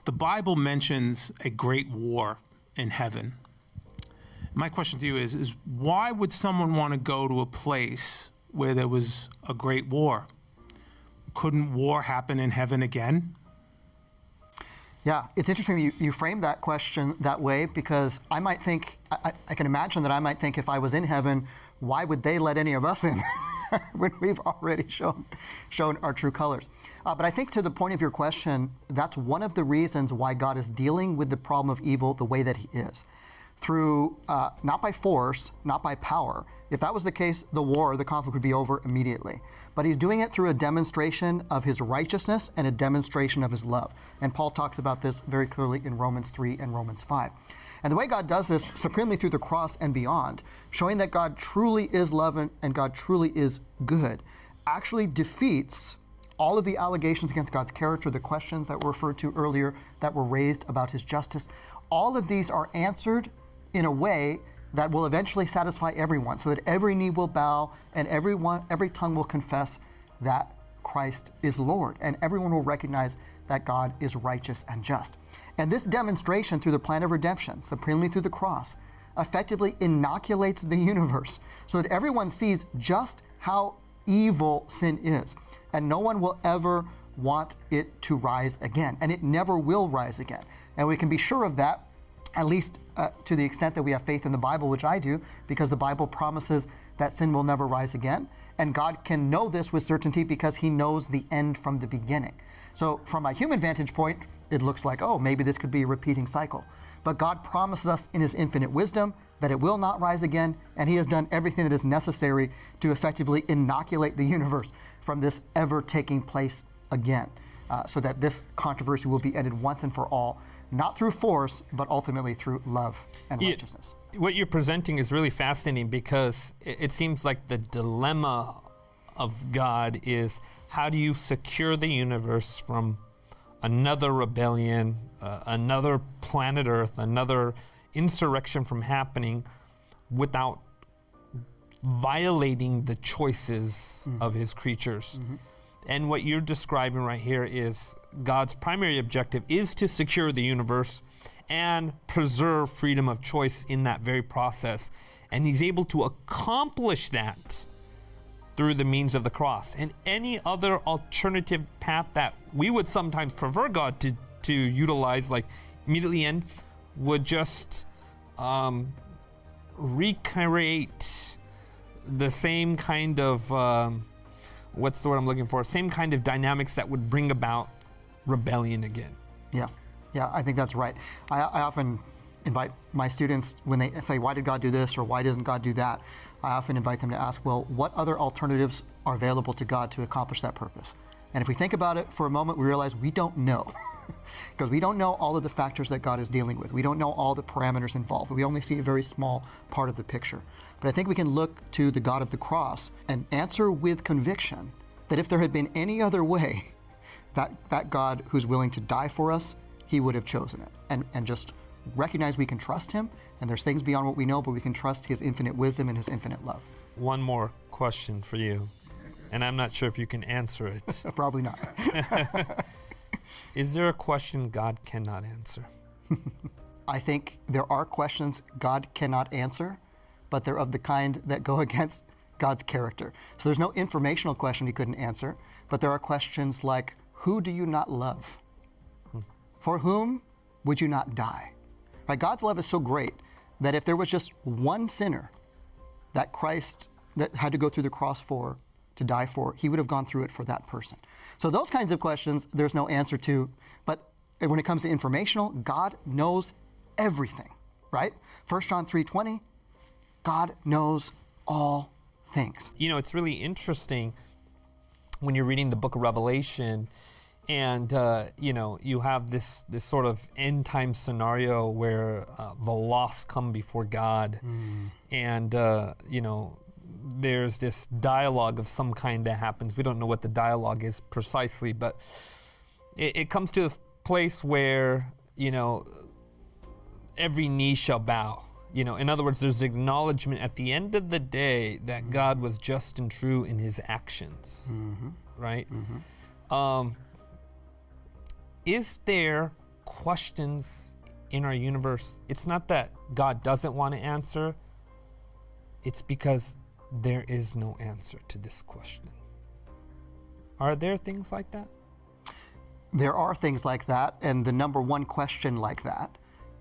The Bible mentions a great war in heaven. My question to you is why would someone want to go to a place where there was a great war? Couldn't war happen in heaven again? Yeah, it's interesting that you frame that question that way, because I might think, I can imagine that I might think, if I was in heaven, why would they let any of us in when we've already shown our true colors? But I think, to the point of your question, that's one of the reasons why God is dealing with the problem of evil the way that he is. Through, not by force, not by power. If that was the case, the conflict would be over immediately. But he's doing it through a demonstration of his righteousness and a demonstration of his love. And Paul talks about this very clearly in Romans 3 and Romans 5. And the way God does this supremely through the cross and beyond, showing that God truly is love and God truly is good, actually defeats all of the allegations against God's character, the questions that were referred to earlier that were raised about his justice. All of these are answered in a way that will eventually satisfy everyone, so that every knee will bow and every tongue will confess that Christ is Lord, and everyone will recognize that God is righteous and just. And this demonstration through the plan of redemption, supremely through the cross, effectively inoculates the universe so that everyone sees just how evil sin is, and no one will ever want it to rise again, and it never will rise again. And we can be sure of that, at least to the extent that we have faith in the Bible, which I do, because the Bible promises that sin will never rise again. And God can know this with certainty because he knows the end from the beginning. So from a human vantage point, it looks like, oh, maybe this could be a repeating cycle. But God promises us in his infinite wisdom that it will not rise again, and he has done everything that is necessary to effectively inoculate the universe from this ever taking place again, so that this controversy will be ended once and for all, not through force, but ultimately through love and righteousness. What you're presenting is really fascinating, because it seems like the dilemma of God is, how do you secure the universe from another rebellion, another planet Earth, another insurrection from happening without violating the choices of his creatures? And what you're describing right here is God's primary objective is to secure the universe and preserve freedom of choice in that very process. And he's able to accomplish that through the means of the cross. And any other alternative path that we would sometimes prefer God to utilize, like immediately end, would just recreate the same kind of what's the word I'm looking for? Same kind of dynamics that would bring about rebellion again. Yeah, I think that's right. I often invite my students, when they say, why did God do this, or why doesn't God do that? I often invite them to ask, well, what other alternatives are available to God to accomplish that purpose? And if we think about it for a moment, we realize we don't know. Because we don't know all of the factors that God is dealing with. We don't know all the parameters involved. We only see a very small part of the picture. But I think we can look to the God of the cross and answer with conviction that if there had been any other way, that God who's willing to die for us, he would have chosen it. And just recognize we can trust him, and there's things beyond what we know, but we can trust his infinite wisdom and his infinite love. One more question for you, and I'm not sure if you can answer it. Probably not. Is there a question God cannot answer? I think there are questions God cannot answer, but they're of the kind that go against God's character. So there's no informational question he couldn't answer, but there are questions like, who do you not love? For whom would you not die? Right? God's love is so great that if there was just one sinner that Christ that had to go through the cross for, to die for, he would have gone through it for that person. So those kinds of questions, there's no answer to. But when it comes to informational, God knows everything, right? 1 John 3:20, God knows all things. You know, it's really interesting when you're reading the book of Revelation, and you have this sort of end time scenario where the lost come before God, and there's this dialogue of some kind that happens. We don't know what the dialogue is precisely, but it comes to this place where, every knee shall bow. In other words, there's acknowledgement at the end of the day that God was just and true in his actions, right? Is there questions in our universe, it's not that God doesn't want to answer, it's because there is no answer to this question. Are there things like that? There are things like that, and the number one question like that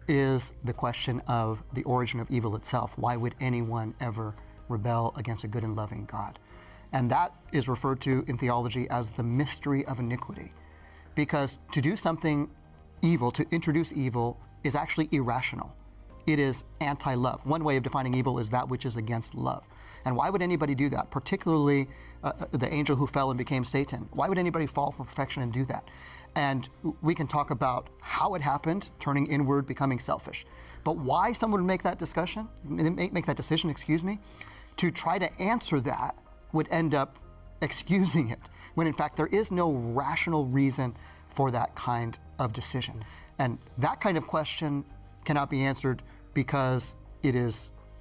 is the question of the origin of evil itself. Why would anyone ever rebel against a good and loving God? And that is referred to in theology as the mystery of iniquity. Because to do something evil, to introduce evil, is actually irrational. It is anti-love. One way of defining evil is that which is against love. And why would anybody do that? Particularly the angel who fell and became Satan. Why would anybody fall from perfection and do that? And we can talk about how it happened, turning inward, becoming selfish. But why someone would make that decision, to try to answer that would end up excusing it, when in fact there is no rational reason for that kind of decision. And that kind of question cannot be answered because it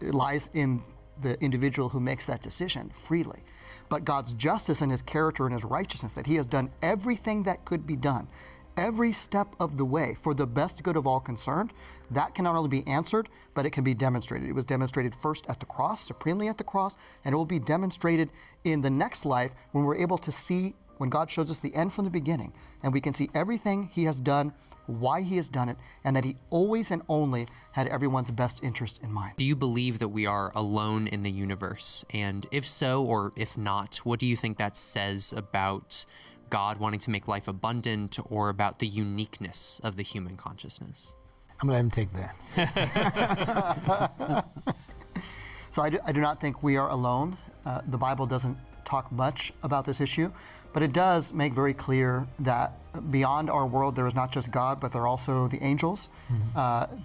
lies in the individual who makes that decision freely. But God's justice and his character and his righteousness, that he has done everything that could be done, every step of the way for the best good of all concerned, that can not only be answered, but it can be demonstrated. It was demonstrated first at the cross, supremely at the cross, and it will be demonstrated in the next life when we're able to see, when God shows us the end from the beginning, and we can see everything he has done, why he has done it, and that he always and only had everyone's best interest in mind. Do you believe that we are alone in the universe? And if so, or if not, what do you think that says about God wanting to make life abundant, or about the uniqueness of the human consciousness? I'm going to let him take that. So I do not think we are alone. The Bible doesn't talk much about this issue, but it does make very clear that beyond our world there is not just God, but there are also the angels,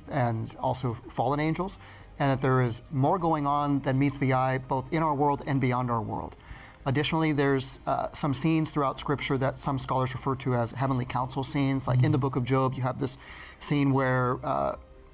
and also fallen angels, and that there is more going on than meets the eye, both in our world and beyond our world. Additionally, there's some scenes throughout Scripture that some scholars refer to as heavenly council scenes. Like in the book of Job, you have this scene where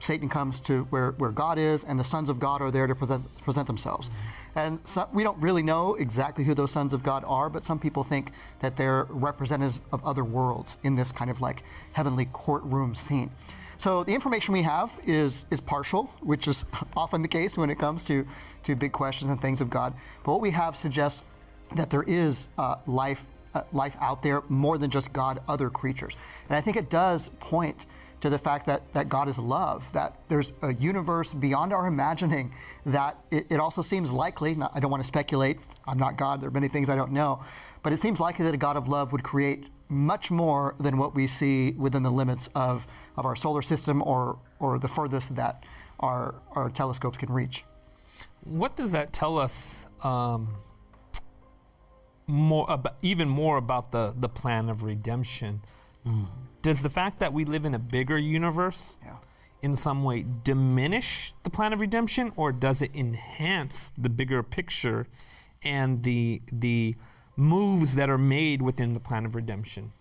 Satan comes to where God is, and the sons of God are there to present themselves. And so, we don't really know exactly who those sons of God are, but some people think that they're representatives of other worlds in this kind of like heavenly courtroom scene. So the information we have is partial, which is often the case when it comes to big questions and things of God. But what we have suggests that there is life out there more than just God, other creatures. And I think it does point to the fact that God is love, that there's a universe beyond our imagining, that it also seems likely, I don't want to speculate, I'm not God, there are many things I don't know, but it seems likely that a God of love would create much more than what we see within the limits of our solar system or the furthest that our telescopes can reach. What does that tell us even more about the plan of redemption? Does the fact that we live in a bigger universe in some way diminish the plan of redemption, or does it enhance the bigger picture and the moves that are made within the plan of redemption?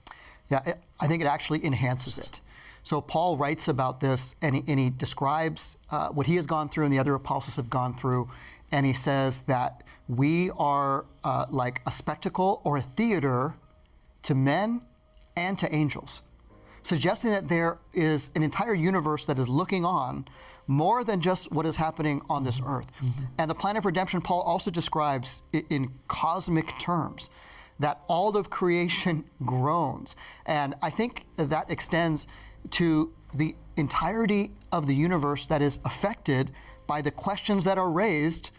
Yeah, I think it actually enhances it. So Paul writes about this, and he describes what he has gone through and the other apostles have gone through, and he says that we are like a spectacle or a theater to men and to angels, suggesting that there is an entire universe that is looking on more than just what is happening on this earth. And the plan of redemption, Paul also describes in cosmic terms, that all of creation groans. And I think that extends to the entirety of the universe that is affected by the questions that are raised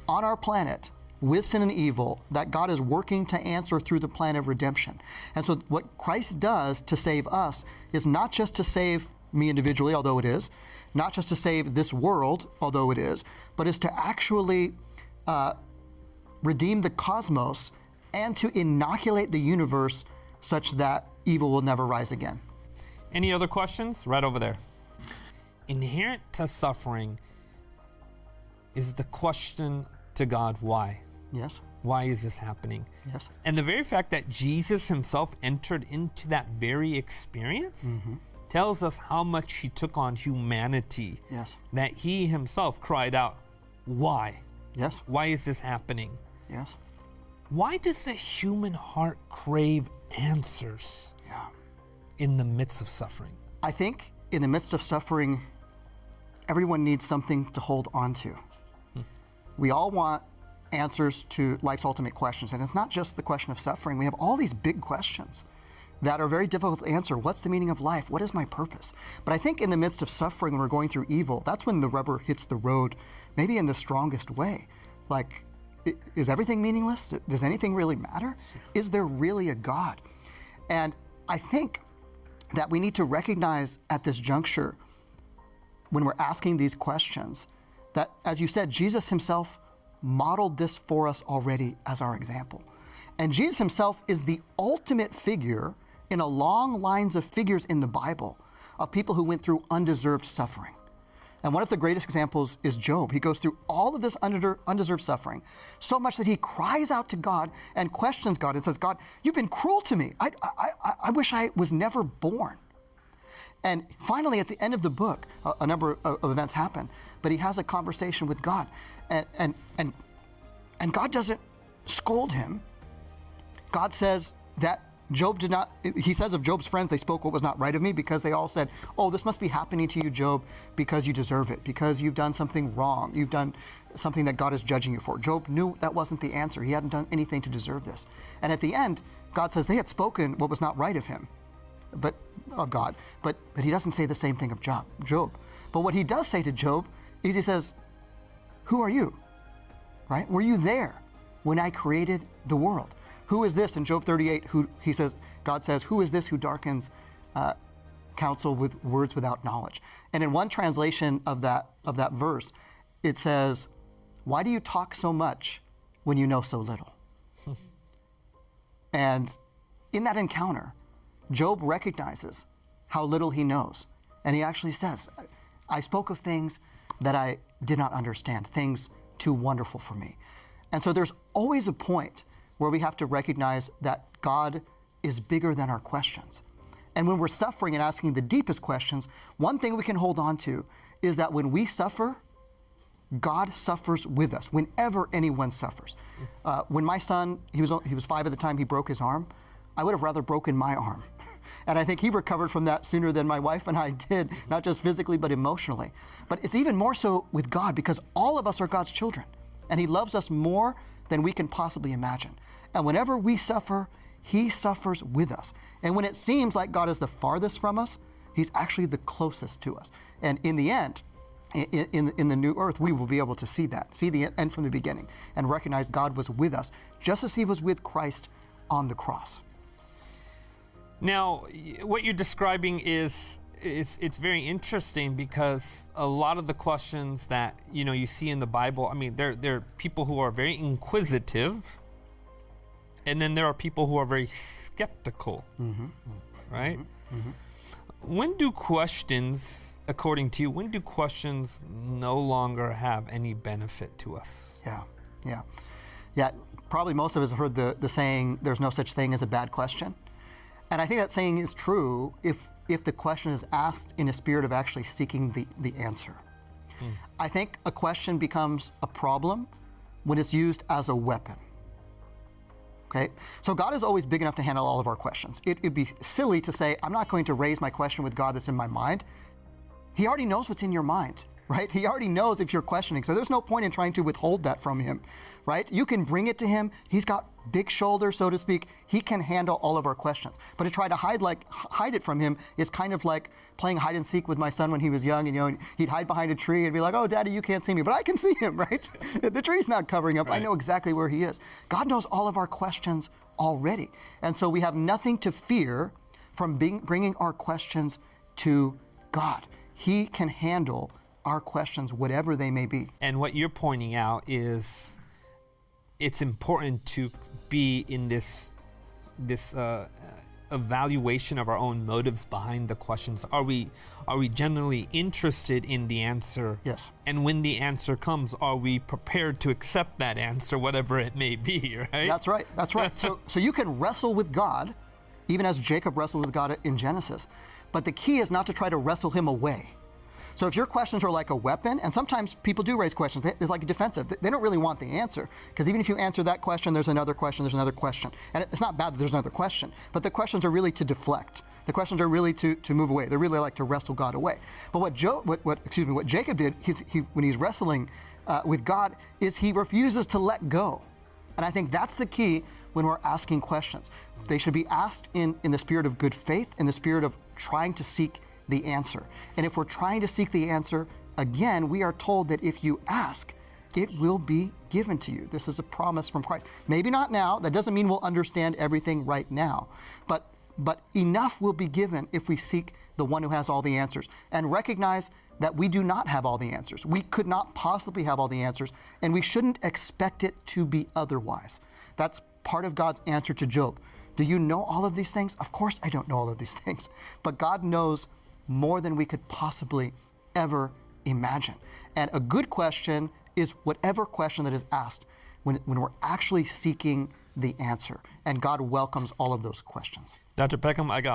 on our planet with sin and evil, that God is working to answer through the plan of redemption. And so what Christ does to save us is not just to save me individually, although it is, not just to save this world, although it is, but is to actually redeem the cosmos and to inoculate the universe such that evil will never rise again. Any other questions? Right over there. Inherent to suffering is the question to God, why? Yes. Why is this happening? Yes. And the very fact that Jesus himself entered into that very experience tells us how much he took on humanity. Yes. That he himself cried out, why? Yes. Why is this happening? Yes. Why does the human heart crave answers? Yeah. in the midst of suffering? I think in the midst of suffering, everyone needs something to hold on to. We all want answers to life's ultimate questions. And it's not just the question of suffering. We have all these big questions that are very difficult to answer. What's the meaning of life? What is my purpose? But I think in the midst of suffering, when we're going through evil, that's when the rubber hits the road, maybe in the strongest way. Like, is everything meaningless? Does anything really matter? Is there really a God? And I think that we need to recognize at this juncture, when we're asking these questions, that, as you said, Jesus himself modeled this for us already as our example. And Jesus himself is the ultimate figure in a long lines of figures in the Bible of people who went through undeserved suffering. And one of the greatest examples is Job. He goes through all of this undeserved suffering, so much that he cries out to God and questions God and says, God, you've been cruel to me. I wish I was never born. And finally, at the end of the book, a number of events happen, but he has a conversation with God. And God doesn't scold him. God says that Job did not, he says of Job's friends, they spoke what was not right of me, because they all said, oh, this must be happening to you, Job, because you deserve it, because you've done something wrong. You've done something that God is judging you for. Job knew that wasn't the answer. He hadn't done anything to deserve this. And at the end, God says they had spoken what was not right of him, but of God. But he doesn't say the same thing of Job. But what he does say to Job is he says, who are you? Right? Were you there when I created the world? Who is this in Job 38? God says, who is this who darkens counsel with words without knowledge? And in one translation of that verse, it says, why do you talk so much when you know so little? And in that encounter, Job recognizes how little he knows. And he actually says, I spoke of things that I did not understand, things too wonderful for me. And so there's always a point where we have to recognize that God is bigger than our questions. And when we're suffering and asking the deepest questions, one thing we can hold on to is that when we suffer, God suffers with us, whenever anyone suffers. When my son, he was 5 at the time, he broke his arm, I would have rather broken my arm. And I think he recovered from that sooner than my wife and I did, not just physically, but emotionally. But it's even more so with God, because all of us are God's children, and he loves us more than we can possibly imagine. And whenever we suffer, he suffers with us. And when it seems like God is the farthest from us, he's actually the closest to us. And in the end, in the new earth, we will be able to see that, see the end from the beginning, and recognize God was with us, just as he was with Christ on the cross. Now, what you're describing is it's very interesting, because a lot of the questions that you see in the Bible, I mean, there are people who are very inquisitive, and then there are people who are very skeptical, right? When do questions, according to you, when do questions no longer have any benefit to us? Yeah. Probably most of us have heard the saying, there's no such thing as a bad question. And I think that saying is true if the question is asked in a spirit of actually seeking the answer. I think a question becomes a problem when it's used as a weapon. Okay? So God is always big enough to handle all of our questions. It'd be silly to say, I'm not going to raise my question with God that's in my mind. He already knows what's in your mind, right? He already knows if you're questioning. So there's no point in trying to withhold that from him, right? You can bring it to him. He's got big shoulders, so to speak. He can handle all of our questions. But to try to hide it from him is kind of like playing hide and seek with my son when he was young. And he'd hide behind a tree and be like, "Oh, Daddy, you can't see me," but I can see him, right? The tree's not covering up. Right. I know exactly where he is. God knows all of our questions already, and so we have nothing to fear from bringing our questions to God. He can handle our questions, whatever they may be. And what you're pointing out is it's important to be in this evaluation of our own motives behind the questions. Are we genuinely interested in the answer? Yes. And when the answer comes, are we prepared to accept that answer, whatever it may be, right? That's right. So you can wrestle with God, even as Jacob wrestled with God in Genesis. But the key is not to try to wrestle him away. So if your questions are like a weapon, and sometimes people do raise questions, it's like a defensive. They don't really want the answer, because even if you answer that question, there's another question, there's another question. And it's not bad that there's another question, but the questions are really to deflect. The questions are really to move away. They're really like to wrestle God away. But what Jacob did, when he's wrestling with God, is he refuses to let go. And I think that's the key when we're asking questions. They should be asked in the spirit of good faith, in the spirit of trying to seek the answer. And if we're trying to seek the answer, again, we are told that if you ask, it will be given to you. This is a promise from Christ. Maybe not now. That doesn't mean we'll understand everything right now. But enough will be given if we seek the one who has all the answers and recognize that we do not have all the answers. We could not possibly have all the answers, and we shouldn't expect it to be otherwise. That's part of God's answer to Job. Do you know all of these things? Of course I don't know all of these things, but God knows more than we could possibly ever imagine. And a good question is whatever question that is asked when we're actually seeking the answer, and God welcomes all of those questions. Dr. Peckham, I got